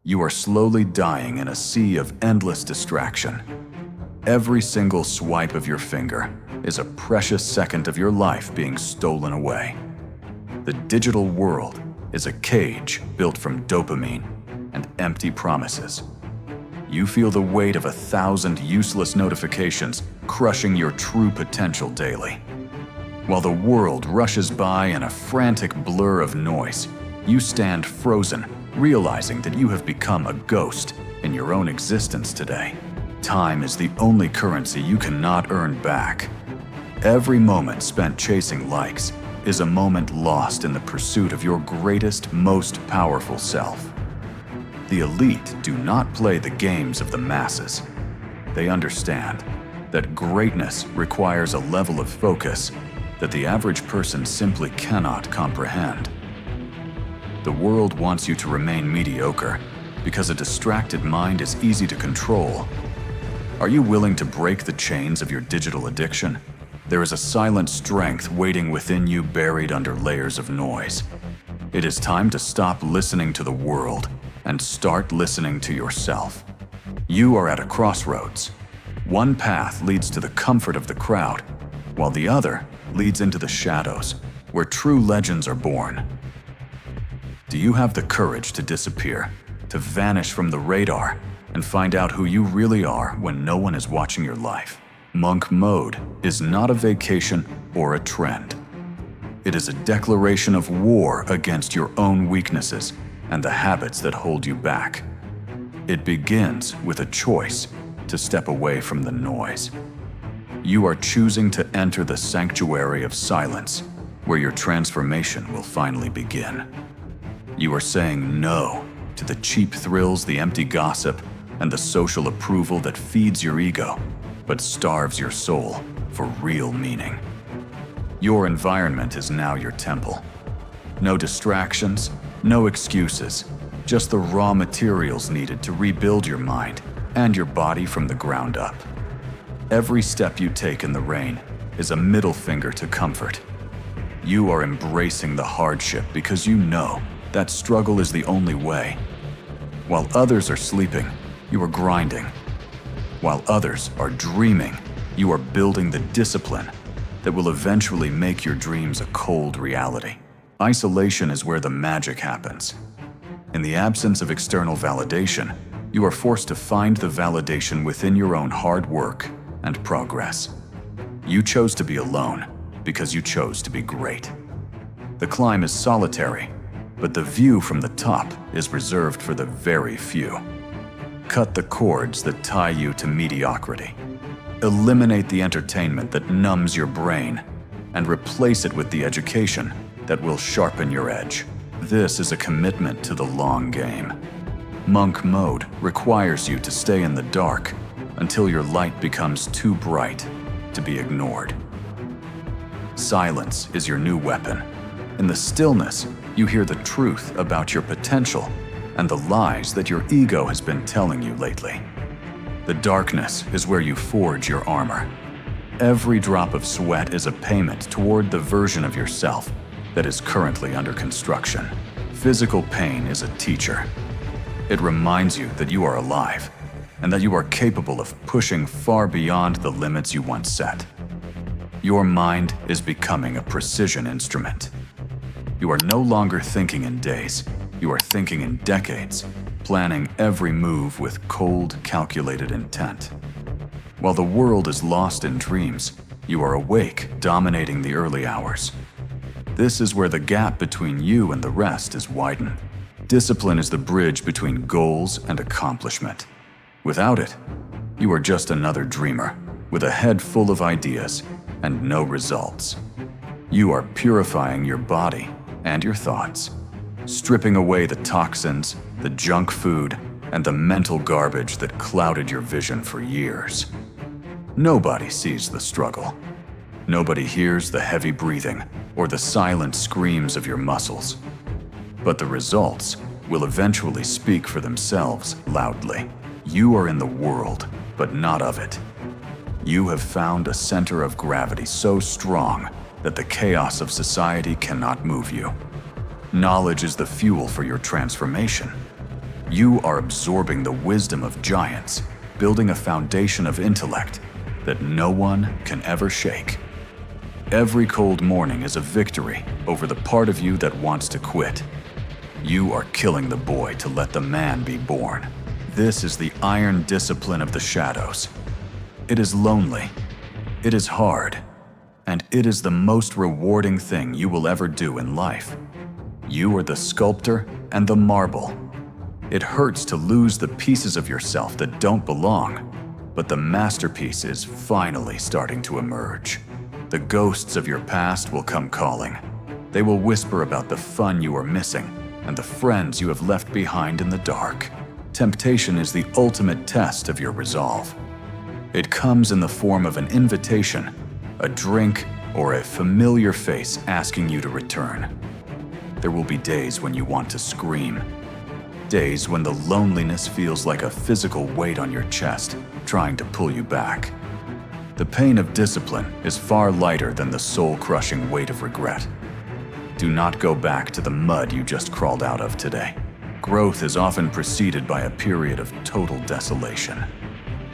You are slowly dying in a sea of endless distraction. Every single swipe of your finger is a precious second of your life being stolen away. The digital world is a cage built from dopamine and empty promises. You feel the weight of 1,000 useless notifications crushing your true potential daily. While the world rushes by in a frantic blur of noise, you stand frozen, realizing that you have become a ghost in your own existence today. Time is the only currency you cannot earn back. Every moment spent chasing likes is a moment lost in the pursuit of your greatest, most powerful self. The elite do not play the games of the masses. They understand that greatness requires a level of focus that the average person simply cannot comprehend. The world wants you to remain mediocre because a distracted mind is easy to control. Are you willing to break the chains of your digital addiction? There is a silent strength waiting within you, buried under layers of noise. It is time to stop listening to the world and start listening to yourself. You are at a crossroads. One path leads to the comfort of the crowd, while the other leads into the shadows, where true legends are born. Do you have the courage to disappear, to vanish from the radar, and find out who you really are when no one is watching your life? Monk mode is not a vacation or a trend. It is a declaration of war against your own weaknesses and the habits that hold you back. It begins with a choice to step away from the noise. You are choosing to enter the sanctuary of silence, where your transformation will finally begin. You are saying no to the cheap thrills, the empty gossip, and the social approval that feeds your ego, but starves your soul for real meaning. Your environment is now your temple. No distractions, no excuses, just the raw materials needed to rebuild your mind and your body from the ground up. Every step you take in the rain is a middle finger to comfort. You are embracing the hardship because you know that struggle is the only way. While others are sleeping, you are grinding. While others are dreaming, you are building the discipline that will eventually make your dreams a cold reality. Isolation is where the magic happens. In the absence of external validation, you are forced to find the validation within your own hard work and progress. You chose to be alone because you chose to be great. The climb is solitary, but the view from the top is reserved for the very few. Cut the cords that tie you to mediocrity. Eliminate the entertainment that numbs your brain and replace it with the education that will sharpen your edge. This is a commitment to the long game. Monk mode requires you to stay in the dark until your light becomes too bright to be ignored. Silence is your new weapon. In the stillness, you hear the truth about your potential and the lies that your ego has been telling you lately. The darkness is where you forge your armor. Every drop of sweat is a payment toward the version of yourself that is currently under construction. Physical pain is a teacher. It reminds you that you are alive and that you are capable of pushing far beyond the limits you once set. Your mind is becoming a precision instrument. You are no longer thinking in days, you are thinking in decades, planning every move with cold, calculated intent. While the world is lost in dreams, you are awake, dominating the early hours. This is where the gap between you and the rest is widened. Discipline is the bridge between goals and accomplishment. Without it, you are just another dreamer with a head full of ideas and no results. You are purifying your body and your thoughts, stripping away the toxins, the junk food, and the mental garbage that clouded your vision for years. Nobody sees the struggle. Nobody hears the heavy breathing or the silent screams of your muscles. But the results will eventually speak for themselves loudly. You are in the world, but not of it. You have found a center of gravity so strong that the chaos of society cannot move you. Knowledge is the fuel for your transformation. You are absorbing the wisdom of giants, building a foundation of intellect that no one can ever shake. Every cold morning is a victory over the part of you that wants to quit. You are killing the boy to let the man be born. This is the iron discipline of the shadows. It is lonely, it is hard, and it is the most rewarding thing you will ever do in life. You are the sculptor and the marble. It hurts to lose the pieces of yourself that don't belong, but the masterpiece is finally starting to emerge. The ghosts of your past will come calling. They will whisper about the fun you are missing and the friends you have left behind in the dark. Temptation is the ultimate test of your resolve. It comes in the form of an invitation, a drink, or a familiar face asking you to return. There will be days when you want to scream. Days when the loneliness feels like a physical weight on your chest, trying to pull you back. The pain of discipline is far lighter than the soul-crushing weight of regret. Do not go back to the mud you just crawled out of today. Growth is often preceded by a period of total desolation.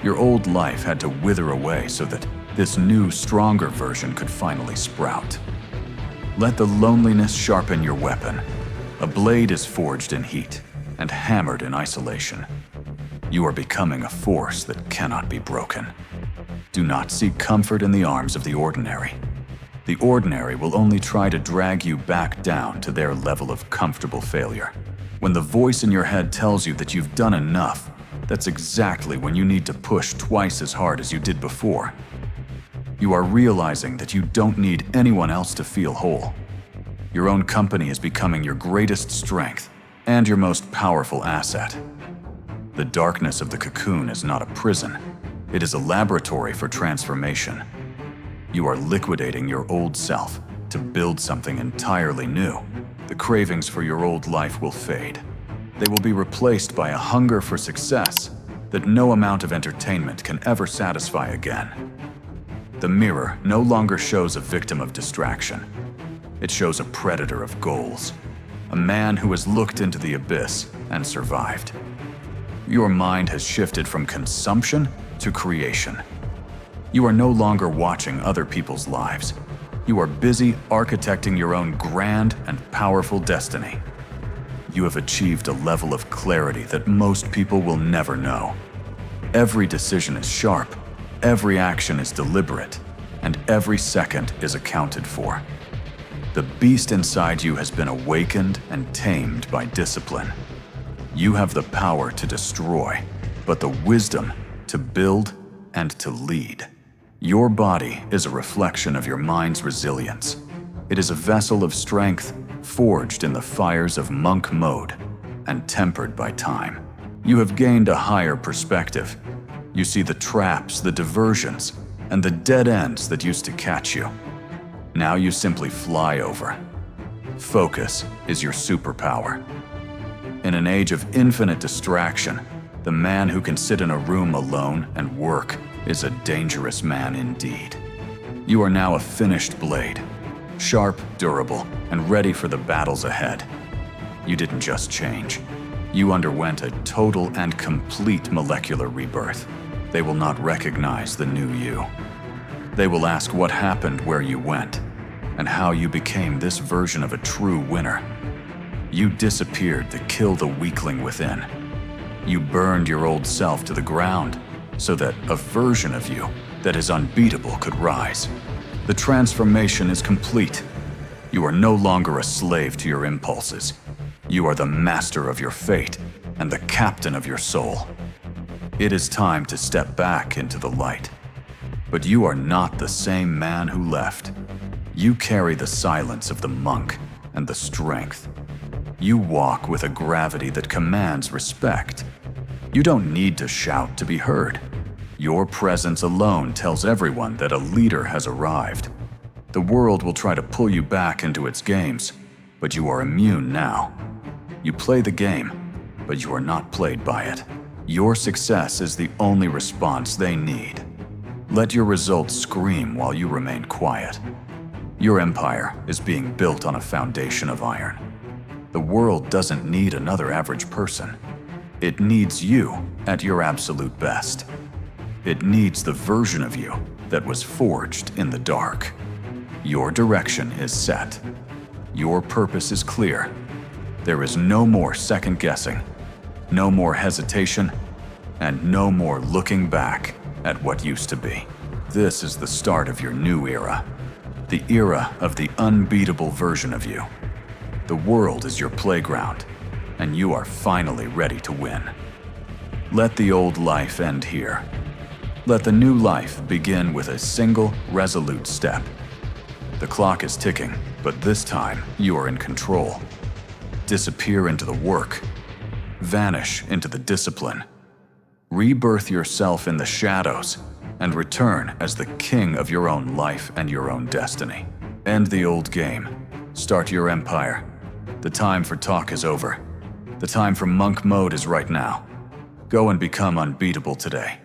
Your old life had to wither away so that this new, stronger version could finally sprout. Let the loneliness sharpen your weapon. A blade is forged in heat and hammered in isolation. You are becoming a force that cannot be broken. Do not seek comfort in the arms of the ordinary. The ordinary will only try to drag you back down to their level of comfortable failure. When the voice in your head tells you that you've done enough, that's exactly when you need to push twice as hard as you did before. You are realizing that you don't need anyone else to feel whole. Your own company is becoming your greatest strength and your most powerful asset. The darkness of the cocoon is not a prison. It is a laboratory for transformation. You are liquidating your old self to build something entirely new. The cravings for your old life will fade. They will be replaced by a hunger for success that no amount of entertainment can ever satisfy again. The mirror no longer shows a victim of distraction. It shows a predator of goals, a man who has looked into the abyss and survived. Your mind has shifted from consumption to creation. You are no longer watching other people's lives. You are busy architecting your own grand and powerful destiny. You have achieved a level of clarity that most people will never know. Every decision is sharp, every action is deliberate, and every second is accounted for. The beast inside you has been awakened and tamed by discipline. You have the power to destroy, but the wisdom to build and to lead. Your body is a reflection of your mind's resilience. It is a vessel of strength forged in the fires of monk mode and tempered by time. You have gained a higher perspective. You see the traps, the diversions, and the dead ends that used to catch you. Now you simply fly over. Focus is your superpower. In an age of infinite distraction, the man who can sit in a room alone and work is a dangerous man indeed. You are now a finished blade, sharp, durable, and ready for the battles ahead. You didn't just change. You underwent a total and complete molecular rebirth. They will not recognize the new you. They will ask what happened where you went, and how you became this version of a true winner. You disappeared to kill the weakling within. You burned your old self to the ground so that a version of you that is unbeatable could rise. The transformation is complete. You are no longer a slave to your impulses. You are the master of your fate and the captain of your soul. It is time to step back into the light. But you are not the same man who left. You carry the silence of the monk and the strength. You walk with a gravity that commands respect. You don't need to shout to be heard. Your presence alone tells everyone that a leader has arrived. The world will try to pull you back into its games, but you are immune now. You play the game, but you are not played by it. Your success is the only response they need. Let your results scream while you remain quiet. Your empire is being built on a foundation of iron. The world doesn't need another average person. It needs you at your absolute best. It needs the version of you that was forged in the dark. Your direction is set. Your purpose is clear. There is no more second guessing, no more hesitation, and no more looking back at what used to be. This is the start of your new era, the era of the unbeatable version of you. The world is your playground, and you are finally ready to win. Let the old life end here. Let the new life begin with a single, resolute step. The clock is ticking, but this time you are in control. Disappear into the work. Vanish into the discipline. Rebirth yourself in the shadows and return as the king of your own life and your own destiny. End the old game. Start your empire. The time for talk is over. The time for monk mode is right now. Go and become unbeatable today.